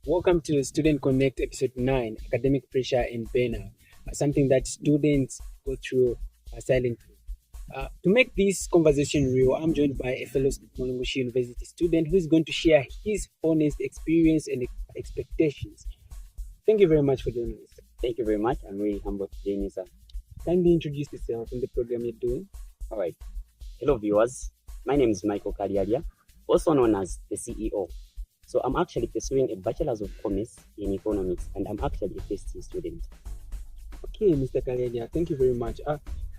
Welcome to Student Connect episode 9, Academic Pressure and Burnout, something that students go through silently. To make this conversation real, I'm joined by a fellow Molongoshi University student who is going to share his honest experience and expectations. Thank you very much for joining us. Thank you very much. I'm really humbled to join you, sir. Kindly introduce yourself and the program you're doing. All right. Hello, viewers. My name is Michael Karialia, also known as the CEO. So I'm actually pursuing a Bachelor's of Commerce in Economics, and I'm actually a first year student. Okay, Mr. Kaledia, thank you very much.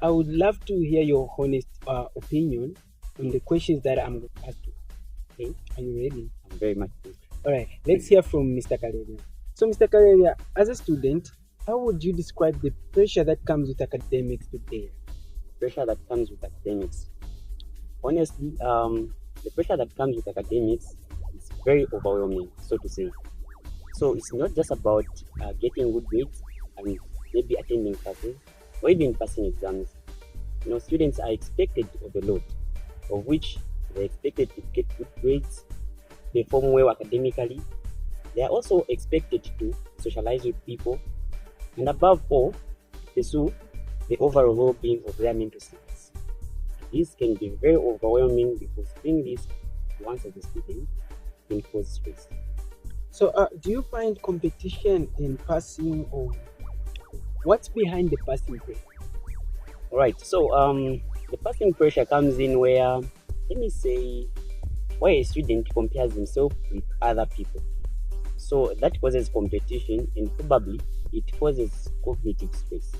I would love to hear your honest opinion on the questions that I'm going to ask you. Okay, are you ready? I'm very much pleased. All right, let's hear from Mr. Kaledia. So, Mr. Kaledia, as a student, how would you describe the pressure that comes with academics today? Pressure that comes with academics. Honestly, the pressure that comes with academics is very overwhelming, so to say. So it's not just about getting good grades and maybe attending classes or even passing exams. Students are expected to overload, of which they're expected to get good grades, perform well academically. They are also expected to socialize with people, and above all, pursue the overall well-being of their mental states. This can be very overwhelming because doing this once as a student can cause stress. So, do you find competition in passing, or what's behind the passing grade? All right, so the passing pressure comes in where, let me say, where a student compares himself with other people. So that causes competition, and probably it causes cognitive stress.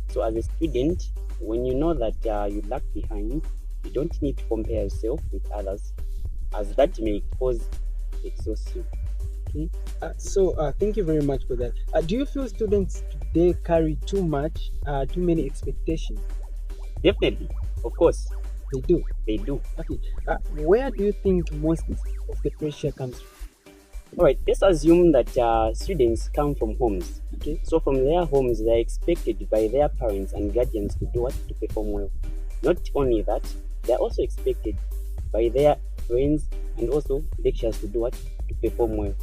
So as a student, when you know that you lag behind, you don't need to compare yourself with others, as that may cause exhaustion. Okay. Thank you very much for that. Do you feel students today carry too many expectations? Definitely, of course, They do. they do. Okay. Where do you think most of the pressure comes from? All right, let's assume that students come from homes. Okay. So from their homes, they're expected by their parents and guardians to do what? To perform well. Not only that, they're also expected by their friends and also lecturers to do what? To perform well.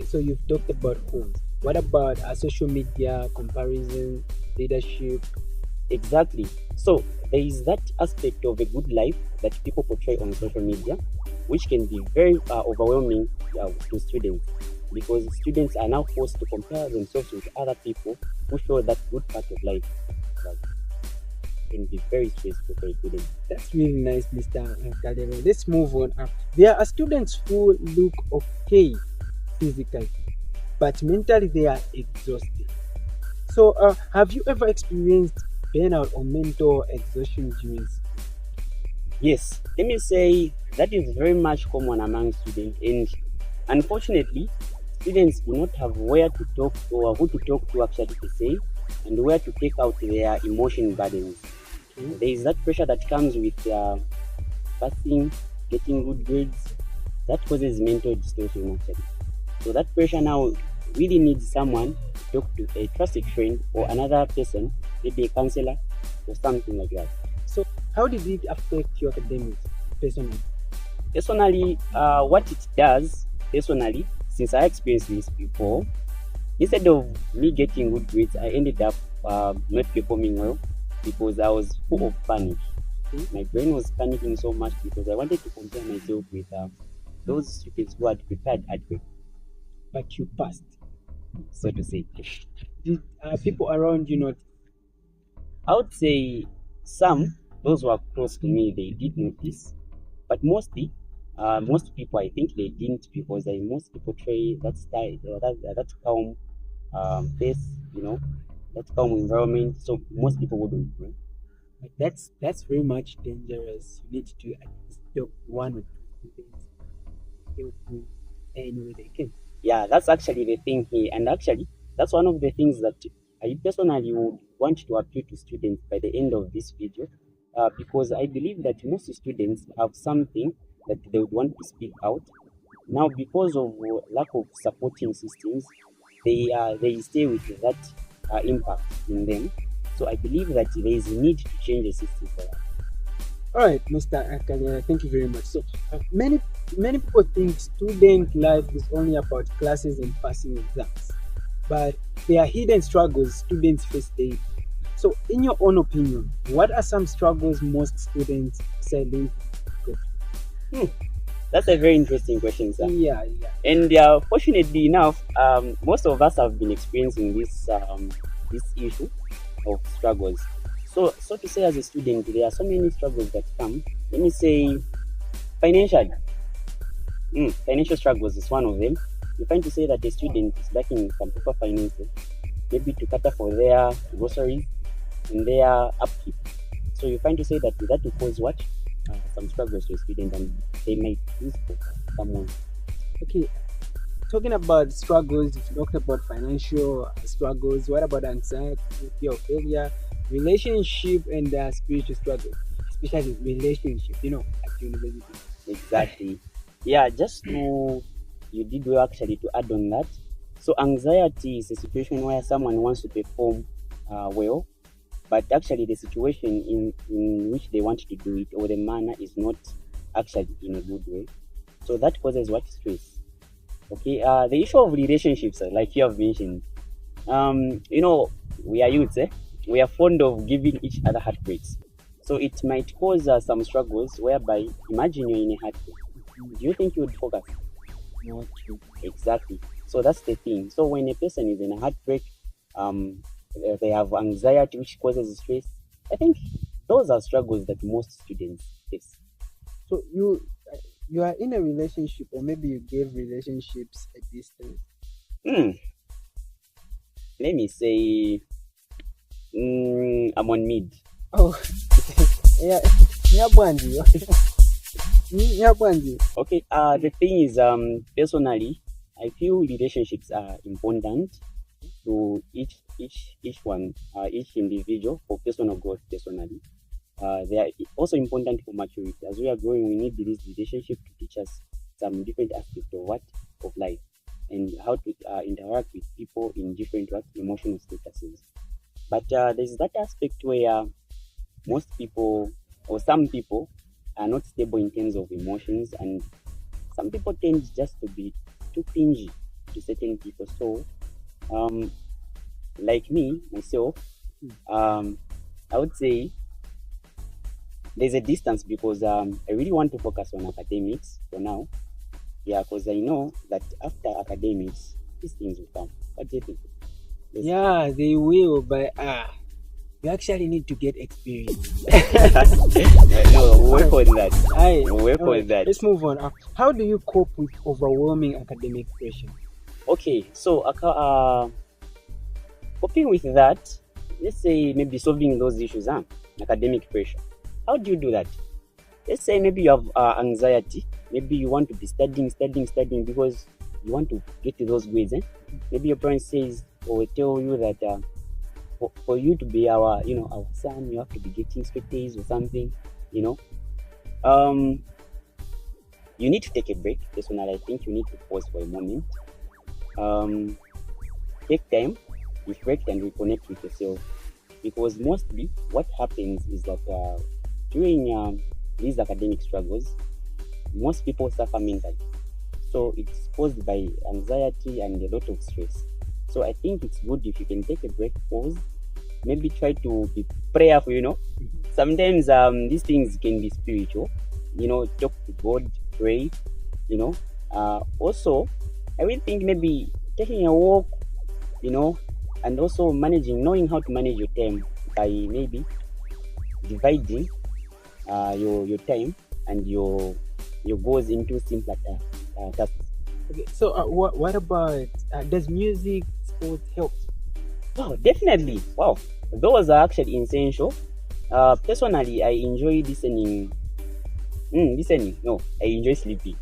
So you've talked about homes. What about social media, comparison, leadership? Exactly. So there is that aspect of a good life that people portray on social media, which can be very overwhelming to students, because students are now forced to compare themselves with other people who show that good part of life. That can be very stressful for a student. That's really nice, Mr. Caldera. Let's move on. There are students who look okay physically, but mentally they are exhausted. So, have you ever experienced burnout or mental exhaustion during school? Yes, let me say that is very much common among students, and unfortunately, students do not have where to talk or who to talk to actually to say, and where to take out their emotion burdens. There is that pressure that comes with passing, getting good grades, that causes mental distortion actually. So that pressure now really needs someone to talk to, a trusted friend or another person, maybe a counselor or something like that. So, how did it affect your academics personally? Personally, what it does, personally, since I experienced this before, instead of me getting good grades, I ended up not performing well because I was full of panic. My brain was panicking so much because I wanted to compare myself with those students who had prepared adequate, But you passed. so to say. Did people around you not? I would say some, those who are close to me, they did notice, but mostly, most people, I think they didn't, because they mostly portray that style, that calm face, that calm environment. So most people wouldn't. But that's very much dangerous. You need to at least talk one or two things, help you any way they can. Yeah, that's actually the thing here, and actually, that's one of the things that I personally would want to appeal to students by the end of this video, because I believe that most students have something that they would want to speak out. Now, because of lack of supporting systems, they stay with that impact in them. So I believe that there is a need to change the system for that. All right, Mr. Akalia, thank you very much. So, many people think student life is only about classes and passing exams, but there are hidden struggles students face daily. So, in your own opinion, what are some struggles most students silently go Hmm, that's a very interesting question, sir. through? Yeah, yeah. And fortunately enough, most of us have been experiencing this issue of struggles. So to say, as a student, there are so many struggles that come. Let me say, financial. Financial struggles is one of them. You find to say that a student is lacking some proper finances, maybe to cater for their groceries and their upkeep. So you find to say that that will cause what? Some struggles to a student, and they might use for someone. Okay, talking about struggles, you talked about financial struggles. What about anxiety, fear of failure, relationship, and spiritual struggles, especially relationship? At university. Exactly. Yeah, just to you did well actually to add on that. So anxiety is a situation where someone wants to perform well, but actually the situation in which they want to do it or the manner is not actually in a good way. So that causes what? Stress. Okay. The issue of relationships, like you have mentioned, we are youths, eh? We are fond of giving each other heartbreaks. So it might cause some struggles whereby imagine you're in a heartbreak. Do you think you would focus? Not true. Exactly. So that's the thing. So when a person is in a heartbreak, they have anxiety which causes stress. I think those are struggles that most students face. So you are in a relationship, or maybe you gave relationships a distance. Hmm. Let me say, I'm on mid. Oh, yeah, yeah, Bwanji. Yeah, Bwanji. Okay. The thing is, personally, I feel relationships are important to each one, each individual for personal growth. Personally, they are also important for maturity. As we are growing, we need this relationship to teach us some different aspects of life and how to interact with people in different emotional statuses. But there's that aspect where most people or some people are not stable in terms of emotions, and some people tend just to be too clingy to certain people. So, um, like me myself, um, I would say there's a distance because I really want to focus on academics for now. Yeah, because I know that after academics, these things will come. What do you think? Yes. Yeah, they will, but you actually need to get experience. No, we'll work on that. Aye, We'll work all right, on that. let's move on. How do you cope with overwhelming academic pressure? Okay, so coping with that, let's say maybe solving those issues, academic pressure. How do you do that? Let's say maybe you have anxiety. Maybe you want to be studying because you want to get to those grades. Maybe your parents says or will tell you that for you to be our son, you have to be getting straight A's or something. You know, um, you need to take a break. Personally, I think you need to pause for a moment. Um, take time, reflect, and reconnect with yourself. Because mostly, what happens is that during these academic struggles, most people suffer mentally. So it's caused by anxiety and a lot of stress. So I think it's good if you can take a break, pause, maybe try to be prayerful. Sometimes these things can be spiritual, talk to God, pray, you know. Also, I will think maybe taking a walk, you know, and also knowing how to manage your time by maybe dividing your time and your goals into simpler tasks. Okay, so what about does music, sports help? Oh, definitely. Wow, those are actually essential. Personally, I enjoy listening. Listening. No, I enjoy sleeping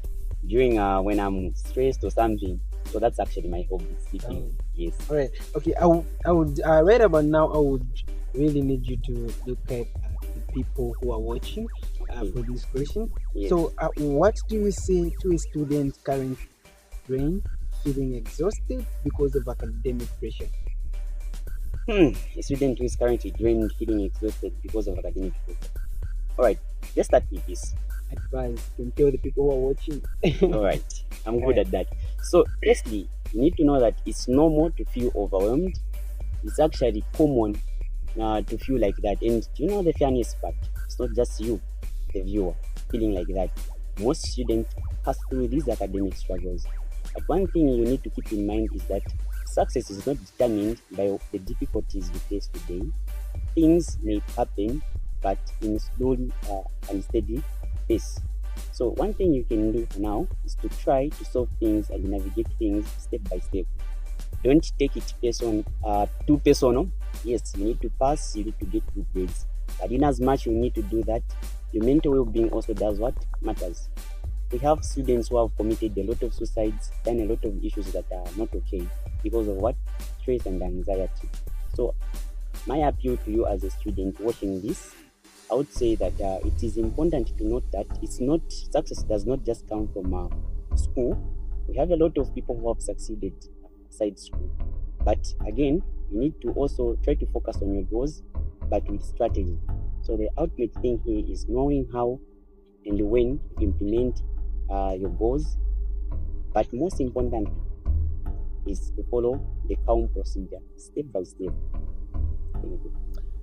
during when I'm stressed or something. So that's actually my hobby, sleeping. Yes. All right. Okay. I would right about now. I would really need you to look at the people who are watching for this question. Yes. So, what do you say to a student current brain feeling exhausted because of academic pressure? A student who is currently drained, feeling exhausted because of academic pressure. All right. Let's start with this. Advice can tell the people who are watching. All right, I'm good Yeah. at that. So, firstly, you need to know that it's normal to feel overwhelmed. It's actually common to feel like that. And you know the funniest part? It's not just you, the viewer, feeling like that. Most students pass through these academic struggles. But one thing you need to keep in mind is that success is not determined by the difficulties you face today. Things may happen, but in slowly and steady pace. So one thing you can do now is to try to solve things and navigate things step by step. Don't take it too personal. Yes, you need to pass, you need to get good grades. But in as much you need to do that, your mental well-being also does what matters. We have students who have committed a lot of suicides, done a lot of issues that are not okay because of what? Stress and anxiety. So my appeal to you as a student watching this, I would say that it is important to note that it's not success does not just come from school. We have a lot of people who have succeeded outside school, but again, you need to also try to focus on your goals, but with strategy. So the ultimate thing here is knowing how and when to implement your goals, but most important is to follow the calm procedure step by step. Thank you.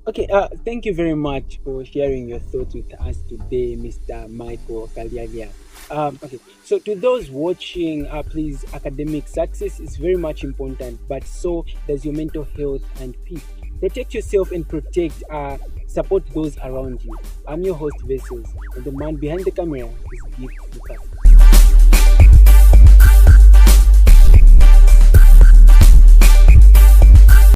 Okay, thank you very much for sharing your thoughts with us today, Mr. Michael Kalialia. Okay, so to those watching, please, academic success is very much important, but so does your mental health and peace. Protect yourself and support those around you. I'm your host, Vessels, and the man behind the camera is Gift Lucas.